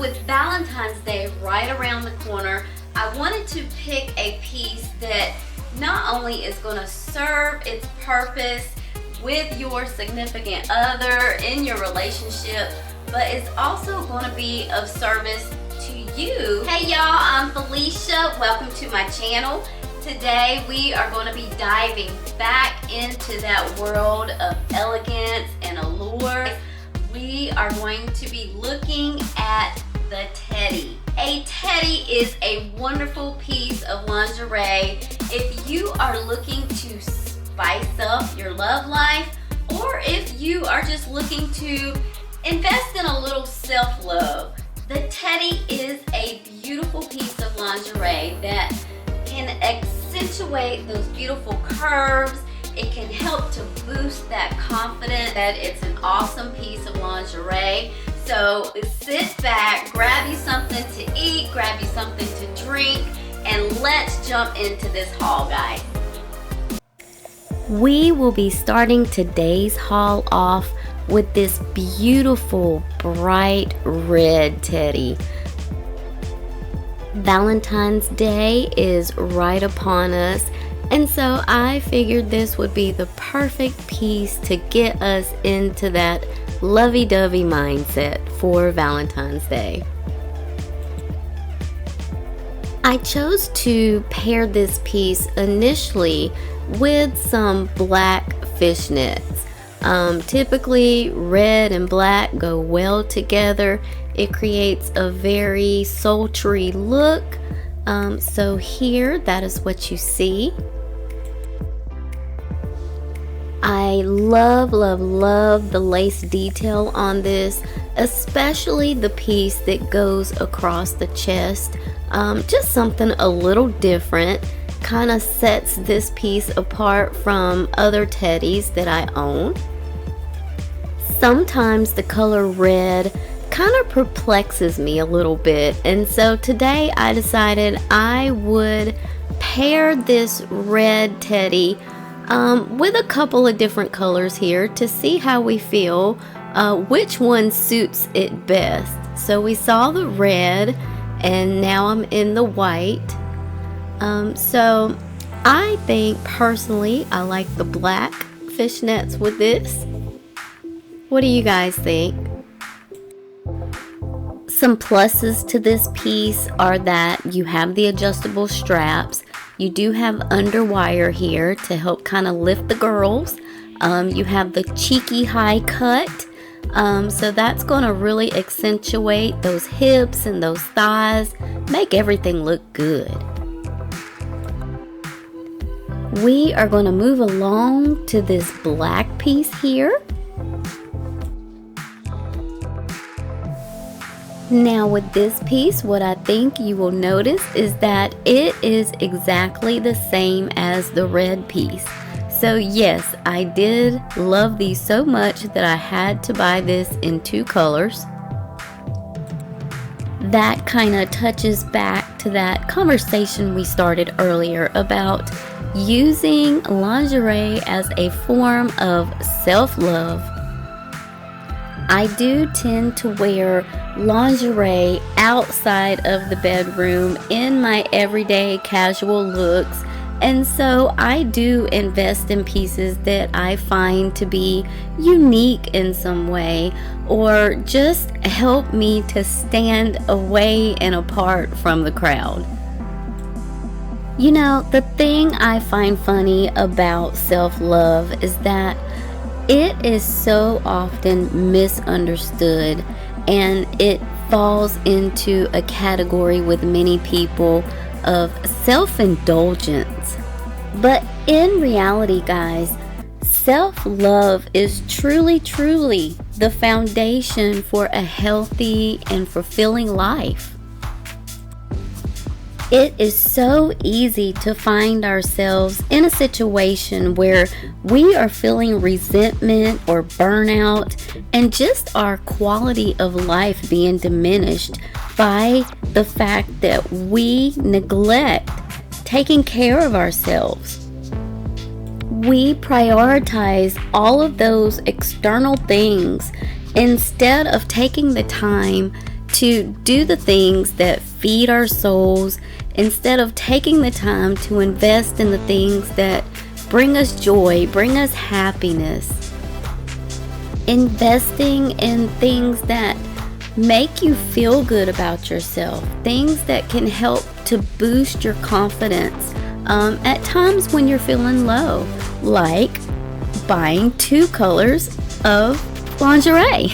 with Valentine's Day right around the corner, I wanted to pick a piece that not only is going to serve its purpose with your significant other in your relationship, but it's also going to be of service to you. Hey y'all, I'm Felicia. Welcome to my channel. Today we are going to be diving back into that world of elegance and allure. We are going to be looking at the teddy. A teddy is a wonderful piece of lingerie if you are looking to spice up your love life, or if you are just looking to invest in a little self-love. The teddy is a beautiful piece of lingerie that can accentuate those beautiful curves. It can help to boost that confidence that it's an awesome piece of lingerie. So sit back, grab you something to eat, grab you something to drink, and let's jump into this haul, guys. We will be starting today's haul off with this beautiful bright red teddy. Valentine's Day is right upon us, and so I figured this would be the perfect piece to get us into that lovey-dovey mindset for Valentine's Day. I chose to pair this piece initially with some black fishnets. Typically red and black go well together. It creates a very sultry look. So here, that is what you see. I love the lace detail on this, especially the piece that goes across the chest. Just something a little different. Kind of sets this piece apart from other teddies that I own. Sometimes the color red kind of perplexes me a little bit, and so today I decided I would pair this red teddy with a couple of different colors here to see how we feel, which one suits it best. So we saw the red, and now I'm in the white. So I think personally I like the black fishnets with this. What do you guys think? Some pluses to this piece are that you have the adjustable straps. You do have underwire here to help kind of lift the girls. You have the cheeky high cut. So that's going to really accentuate those hips and those thighs, make everything look good. We are going to move along to this black piece here. Now with this piece, what I think you will notice is that it is exactly the same as the red piece. So yes, I did love these so much that I had to buy this in two colors. That kind of touches back to that conversation we started earlier about using lingerie as a form of self-love. I do tend to wear lingerie outside of the bedroom in my everyday casual looks, and so I do invest in pieces that I find to be unique in some way, or just help me to stand away and apart from the crowd. You know, the thing I find funny about self-love is that it is so often misunderstood, and it falls into a category with many people of self-indulgence. But in reality, guys, self-love is truly the foundation for a healthy and fulfilling life. It is so easy to find ourselves in a situation where we are feeling resentment or burnout, and just our quality of life being diminished by the fact that we neglect taking care of ourselves. We prioritize all of those external things instead of taking the time to do the things that feed our souls instead of taking the time to invest in the things that bring us joy, bring us happiness. Investing in things that make you feel good about yourself, things that can help to boost your confidence at times when you're feeling low, like buying 2 colors of lingerie.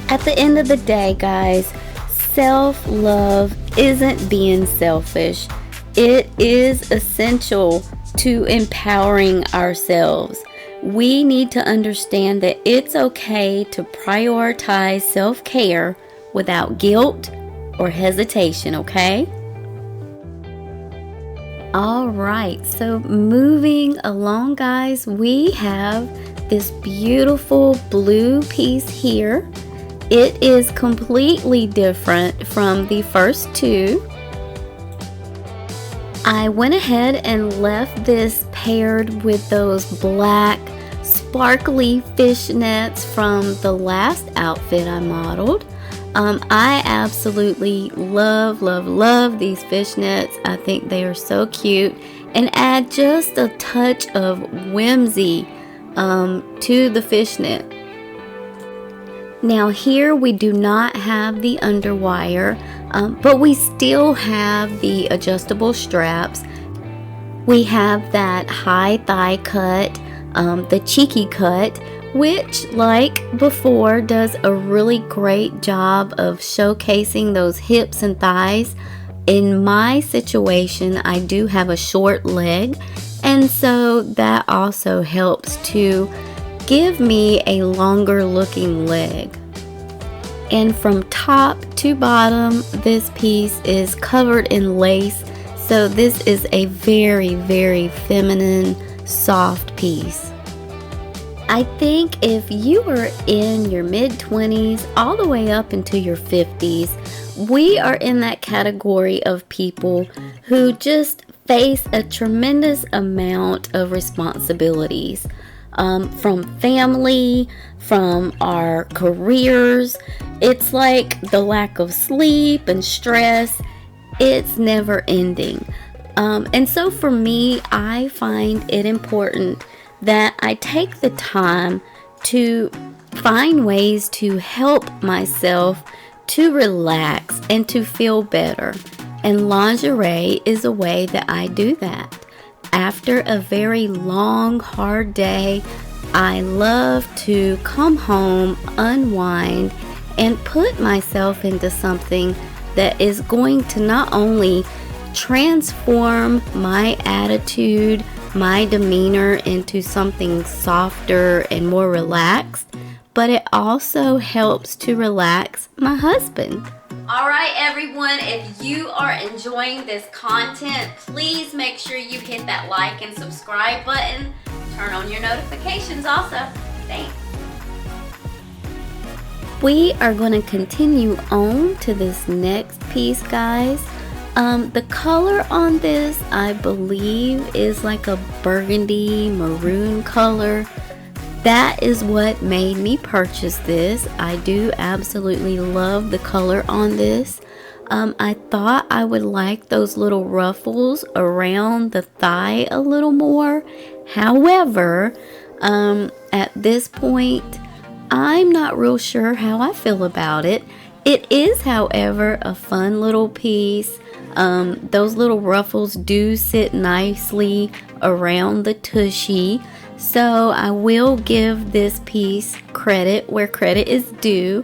At the end of the day, guys, self-love isn't being selfish. It is essential to empowering ourselves. We need to understand that it's okay to prioritize self-care without guilt or hesitation, okay? All right, so moving along, guys, we have this beautiful blue piece here. It is completely different from the first 2. I went ahead and left this paired with those black sparkly fishnets from the last outfit I modeled. I absolutely love these fishnets. I think they are so cute and add just a touch of whimsy to the fishnet. Now here we do not have the underwire, but we still have the adjustable straps. We have that high thigh cut, the cheeky cut, which, like before, does a really great job of showcasing those hips and thighs. In my situation, I do have a short leg, and so that also helps to give me a longer looking leg. And from top to bottom, this piece is covered in lace, so this is a very feminine, soft piece. I think if you are in your mid-20s all the way up into your 50s, we are in that category of people who just face a tremendous amount of responsibilities, from family, from our careers. It's like the lack of sleep and stress. It's never ending. And so for me, I find it important that I take the time to find ways to help myself to relax and to feel better. And lingerie is a way that I do that. After a very long, hard day, I love to come home, unwind, and put myself into something that is going to not only transform my attitude, my demeanor into something softer and more relaxed, but it also helps to relax my husband. All right, everyone, if you are enjoying this content, please make sure you hit that like and subscribe button. Turn on your notifications also. Thanks. We are going to continue on to this next piece, guys. The color on this, I believe, is like a burgundy maroon color. That is what made me purchase this. I do absolutely love the color on this. I thought I would like those little ruffles around the thigh a little more. However, at this point, I'm not real sure how I feel about it. It is, however, a fun little piece. Those little ruffles do sit nicely around the tushy. So I will give this piece credit where credit is due.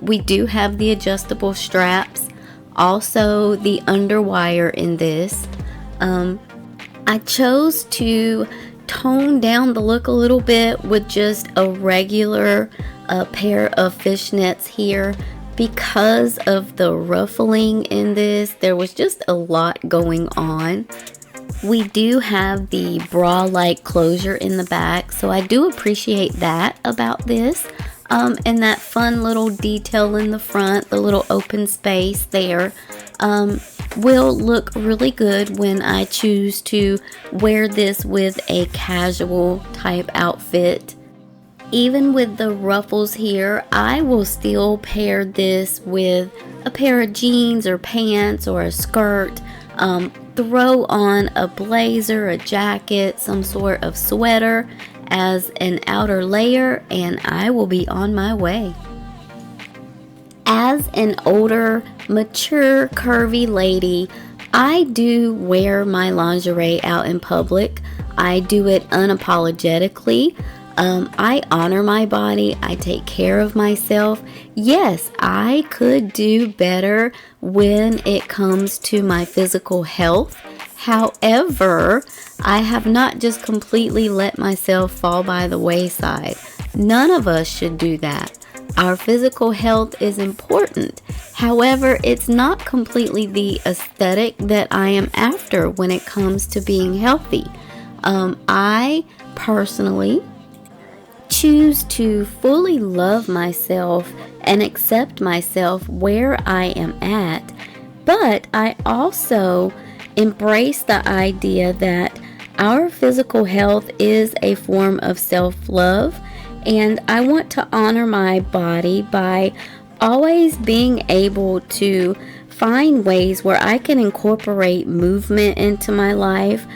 We do have the adjustable straps, also the underwire in this. I chose to tone down the look a little bit with just a regular pair of fishnets here. Because of the ruffling in this, there was just a lot going on. We do have the bra-like closure in the back, so I do appreciate that about this. And that fun little detail in the front, the little open space there, will look really good when I choose to wear this with a casual type outfit. even with the ruffles here, I will still pair this with a pair of jeans or pants or a skirt. Throw on a blazer, a jacket, some sort of sweater as an outer layer, and I will be on my way. As an older, mature, curvy lady, I do wear my lingerie out in public. I do it unapologetically. I honor my body. I take care of myself. Yes, I could do better when it comes to my physical health. However, I have not just completely let myself fall by the wayside. None of us should do that. Our physical health is important. However, it's not completely the aesthetic that I am after when it comes to being healthy. I personally choose to fully love myself and accept myself where I am at, but I also embrace the idea that our physical health is a form of self-love, and I want to honor my body by always being able to find ways where I can incorporate movement into my life,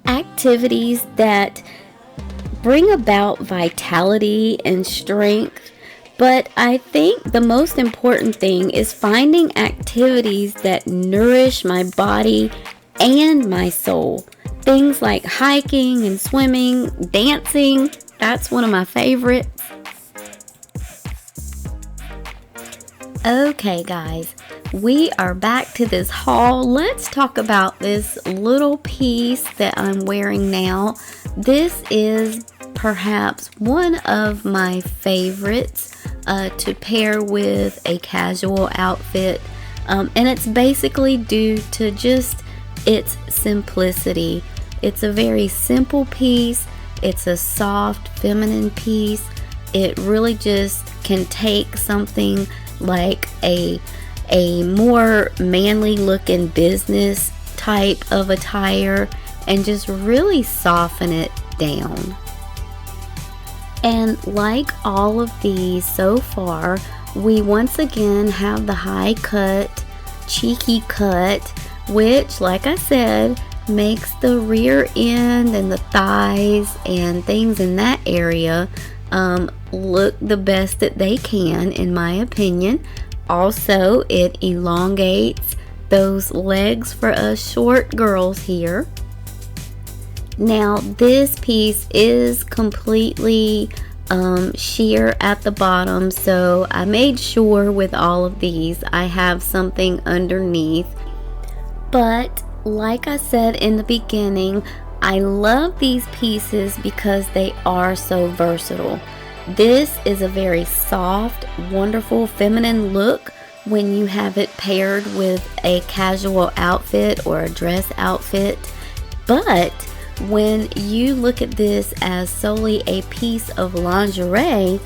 activities that bring about vitality and strength. But I think the most important thing is finding activities that nourish my body and my soul. Things like hiking and swimming, dancing, that's one of my favorites. Okay guys, we are back to this haul. Let's talk about this little piece that I'm wearing now. This is perhaps one of my favorites to pair with a casual outfit, and it's basically due to just its simplicity. It's a very simple piece. It's a soft feminine piece. It really just can take something like a more manly looking business type of attire and just really soften it down. And like all of these so far, we once again have the high cut, cheeky cut, which, like I said, makes the rear end and the thighs and things in that area look the best that they can, in my opinion. Also, it elongates those legs for us short girls here. Now, this piece is completely sheer at the bottom, so I made sure with all of these I have something underneath. But like I said in the beginning, I love these pieces because they are so versatile. This is a very soft, wonderful, feminine look when you have it paired with a casual outfit or a dress outfit. But when you look at this as solely a piece of lingerie,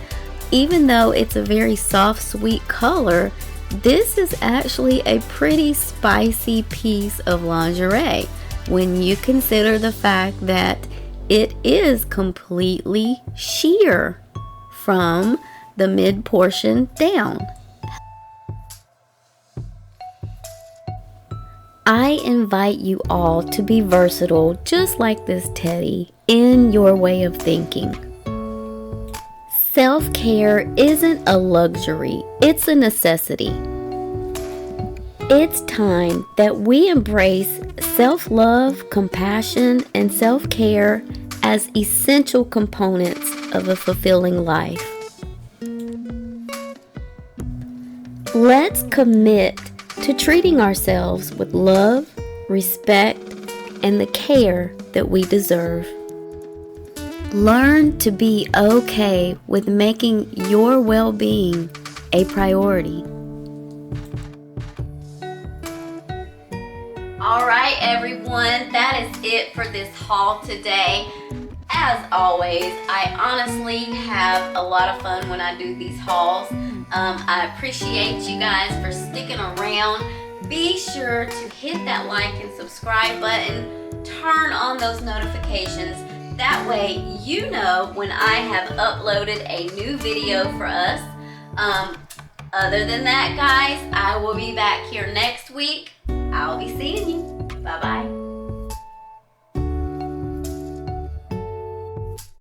even though it's a very soft, sweet color, this is actually a pretty spicy piece of lingerie when you consider the fact that it is completely sheer from the mid portion down. I invite you all to be versatile just like this teddy in your way of thinking. Self-care isn't a luxury, it's a necessity. It's time that we embrace self-love, compassion, and self-care as essential components of a fulfilling life. Let's commit to treating ourselves with love, respect, and the care that we deserve. Learn to be okay with making your well-being a priority. All right, everyone, that is it for this haul today. As always, I honestly have a lot of fun when I do these hauls. I appreciate you guys for sticking around. Be sure to hit that like and subscribe button, turn on those notifications. That way you know when I have uploaded a new video for us. Other than that, guys, I will be back here next week. I'll be seeing you.